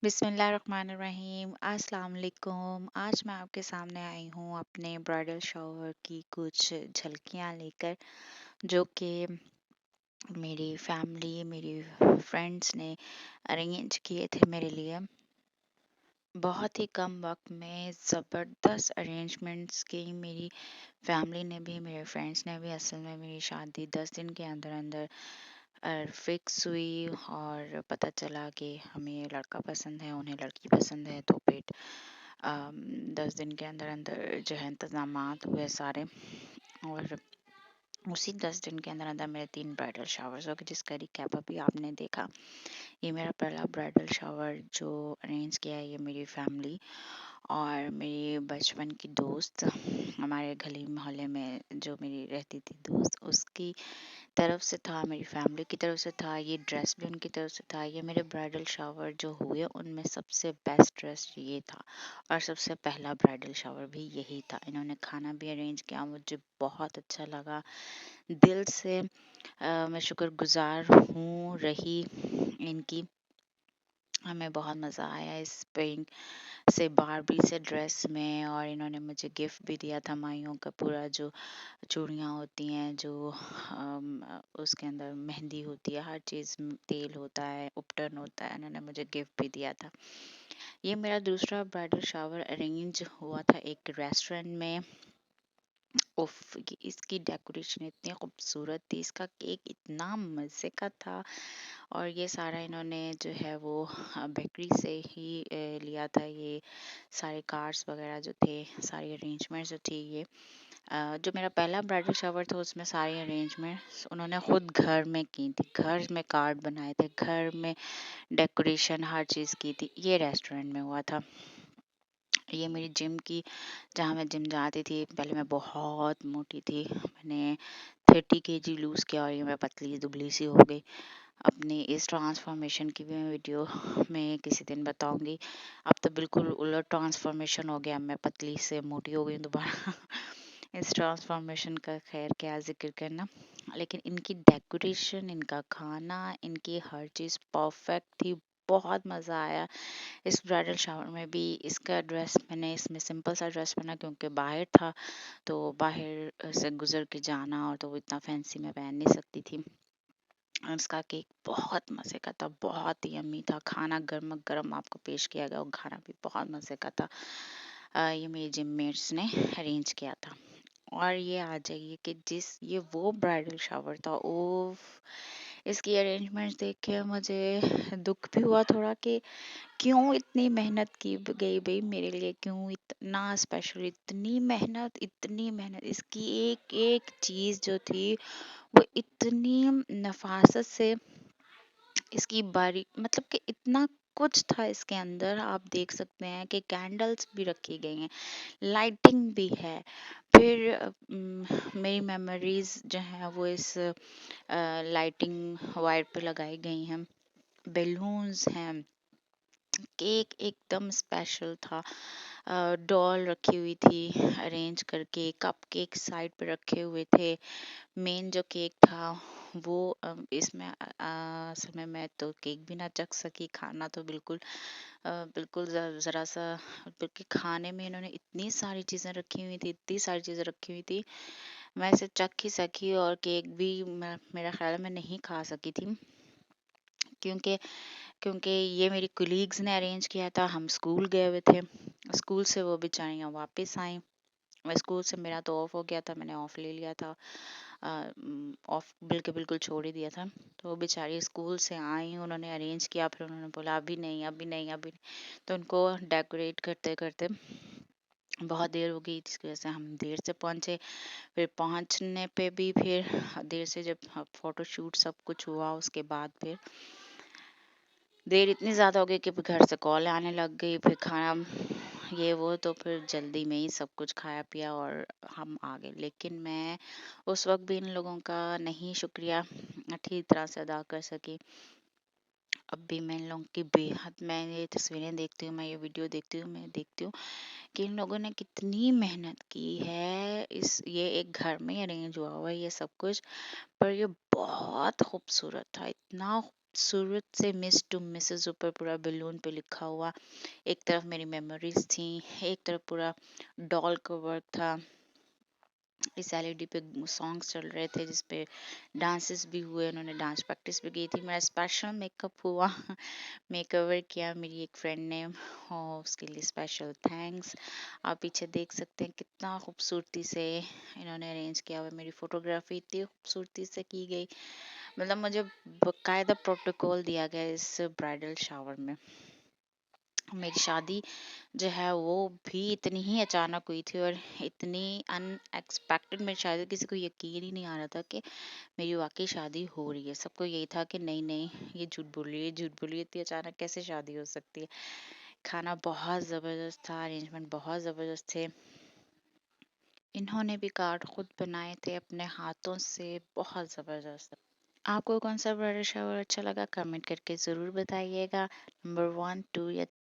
बिस्मिल्लाहिर्रहमानिर्रहीम अस्सलाम वालेकुम। आज मैं आपके सामने आई हूँ अपने ब्राइडल शॉवर की कुछ झलकियाँ लेकर, जो कि मेरी फैमिली, मेरी फ्रेंड्स ने अरेंज किए थे मेरे लिए। बहुत ही कम वक्त में ज़बरदस्त अरेंजमेंट्स की मेरी फैमिली ने भी, मेरे फ्रेंड्स ने भी। असल में मेरी शादी 10 दिन के अंदर अंदर फिक्स हुई और पता चला कि हमें लड़का पसंद है, उन्हें लड़की पसंद है। तो फिर 10 दिन के अंदर अंदर जो है इंतज़ामात हुए सारे, और उसी 10 दिन के अंदर अंदर मेरे 3 ब्राइडल शावर्स हो गए, जिसका रिकैप अभी आपने देखा। ये मेरा पहला ब्राइडल शावर जो अरेंज किया है, ये मेरी फैमिली और मेरी बचपन की दोस्त, हमारे गली मोहल्ले में जो मेरी रहती थी दोस्त, उसकी तरफ से था, मेरी फैमिली की तरफ से था। ये ड्रेस भी उनकी तरफ से था। ये मेरे ब्राइडल शावर जो हुए उनमें सबसे बेस्ट ड्रेस ये था, और सबसे पहला ब्राइडल शावर भी यही था। इन्होंने खाना भी अरेंज किया, मुझे बहुत अच्छा लगा। दिल से मैं शुक्रगुजार हूँ रही इनकी। हमें बहुत मज़ा आया इस पिंक से बारबी से ड्रेस में, और इन्होंने मुझे गिफ्ट भी दिया था माइयों का पूरा जो चूड़ियाँ होती हैं, जो उसके अंदर मेहंदी होती है, हर चीज़, तेल होता है, उपटन होता है, इन्होंने मुझे गिफ्ट भी दिया था। ये मेरा दूसरा ब्राइडल शावर अरेंज हुआ था एक रेस्टोरेंट में। उफ, इसकी डेकोरेशन इतनी खूबसूरत थी, इसका केक इतना मज़े का था, और ये सारा इन्होंने जो है वो बेकरी से ही लिया था। ये सारे कार्ड्स वगैरह जो थे, सारी अरेंजमेंट्स जो थी, ये जो मेरा पहला ब्राइडल शावर था उसमें सारी अरेंजमेंट्स उन्होंने खुद घर में की थी। घर में कार्ड बनाए थे, घर में डेकोरेशन हर चीज़ की थी। ये रेस्टोरेंट में हुआ था। ये मेरी जिम की, जहाँ मैं जिम जाती थी पहले, मैं बहुत मोटी थी। मैंने 30 kg लूज़ किया और ये मैं पतली दुबली सी हो गई। अपनी इस ट्रांसफॉर्मेशन की भी मैं वीडियो में किसी दिन बताऊंगी। अब तो बिल्कुल उलट ट्रांसफॉर्मेशन हो गया, मैं पतली से मोटी हो गई हूँ दोबारा। इस ट्रांसफॉर्मेशन का खैर क्या ज़िक्र करना, लेकिन इनकी डेकोरेशन, इनका खाना, इनकी हर चीज़ परफेक्ट थी। बहुत मज़ा आया इस ब्राइडल शावर में भी। इसका ड्रेस मैंने इसमें सिंपल सा ड्रेस पहना क्योंकि बाहर था, तो बाहर से गुजर के जाना, और तो वो इतना फैंसी मैं पहन नहीं सकती थी। और इसका केक बहुत मज़े का था, बहुत ही यम्मी था। खाना गर्मा गर्म आपको पेश किया गया, और खाना भी बहुत मज़े का था। ये मेरी जिम मेट्स ने अरेंज किया था। और ये आ जाइए कि ये वो ब्राइडल शावर था, ओफ, इसकी अरेंजमेंट्स देख के मुझे दुख भी हुआ थोड़ा कि क्यों इतनी मेहनत की गई भाई मेरे लिए, क्यों इतना स्पेशल, इतनी मेहनत। इसकी एक एक चीज़ जो थी वो इतनी नफासत से, इसकी बारी मतलब कि इतना कुछ था इसके अंदर। आप देख सकते हैं कि कैंडल्स भी रखी गई हैं, लाइटिंग भी है। फिर मेरी मेमोरीज जो है वो इस लाइटिंग वायर पे लगाई गई हैं, बेलून्स हैं, केक एकदम स्पेशल था। डॉल रखी हुई थी अरेंज करके, कप केक साइड पे रखे हुए थे। मेन जो केक था वो इसमें असल में मैं तो केक भी ना चख सकी, खाना तो बिल्कुल ज़रा सा, बल्कि खाने में इन्होंने इतनी सारी चीज़ें रखी हुई थी, इतनी सारी चीज़ें रखी हुई थी, मैं इसे चख ही सकी, और केक भी मेरा ख्याल है मैं नहीं खा सकी थी, क्योंकि क्योंकि ये मेरी कुलीग्स ने अरेंज किया था। हम स्कूल गए हुए थे, स्कूल से वो बेचारियाँ वापस आई। मैं स्कूल से, मेरा तो ऑफ हो गया था, मैंने ऑफ ले लिया था, ऑफ बिल्कुल छोड़ ही दिया था। तो वो बेचारी स्कूल से आई, उन्होंने अरेंज किया, फिर उन्होंने बोला अभी नहीं, अभी नहीं, अभी नहीं। तो उनको डेकोरेट करते करते बहुत देर हो गई, जिसकी वजह से हम देर से पहुंचे। फिर पहुंचने पे भी फिर देर से, जब फोटो शूट सब कुछ हुआ उसके बाद फिर देर इतनी ज़्यादा हो गई कि घर से कॉल आने लग गई, फिर खाना ये वो, तो फिर जल्दी में ही सब कुछ खाया पिया और हम आ गए। लेकिन मैं उस वक्त भी इन लोगों का नहीं शुक्रिया ठीक तरह से अदा कर सकी। अब भी मैं इन लोगों की बेहद, मैं ये तस्वीरें देखती हूँ, मैं ये वीडियो देखती हूँ, मैं देखती हूँ कि इन लोगों ने कितनी मेहनत की है। ये एक घर में अरेंज हुआ हुआ है ये सब कुछ, पर ये बहुत खूबसूरत था, इतना सूरत से मिस टू मिसेस ऊपर पूरा बलून पे लिखा हुआ। एक तरफ मेरी मेमोरीज थी, एक तरफ पूरा डॉल का वर्क था। इस एलईडी पे सॉन्ग्स चल रहे थे जिसपे डांसेस भी हुए, उन्होंने डांस प्रैक्टिस भी की थी, मेरा स्पेशल मेकअप हुआ। मेकओवर किया मेरी एक फ्रेंड ने, और उसके लिए स्पेशल थैंक्स। आप पीछे देख सकते हैं कितना खूबसूरती से इन्होंने अरेंज किया हुआ। मेरी फोटोग्राफी इतनी खूबसूरती से की गई, मतलब मुझे बकायदा प्रोटोकॉल दिया गया इस ब्राइडल शावर में। मेरी शादी जो है वो भी इतनी ही अचानक हुई थी और इतनी अनएक्सपेक्टेड मेरी शादी, किसी को यकीन ही नहीं आ रहा था कि मेरी वाकई शादी हो रही है। सबको यही था कि नहीं नहीं, ये झूठ बोल रही है, झूठ बोल रही है, इतनी अचानक कैसे शादी हो सकती है। खाना बहुत ज़बरदस्त था, अरेंजमेंट बहुत ज़बरदस्त थे। इन्होंने भी कार्ड खुद बनाए थे अपने हाथों से, बहुत ज़बरदस्त। आपको कौन सा ब्राइडल शावर अच्छा लगा, कमेंट करके ज़रूर बताइएगा। नंबर 1 2 या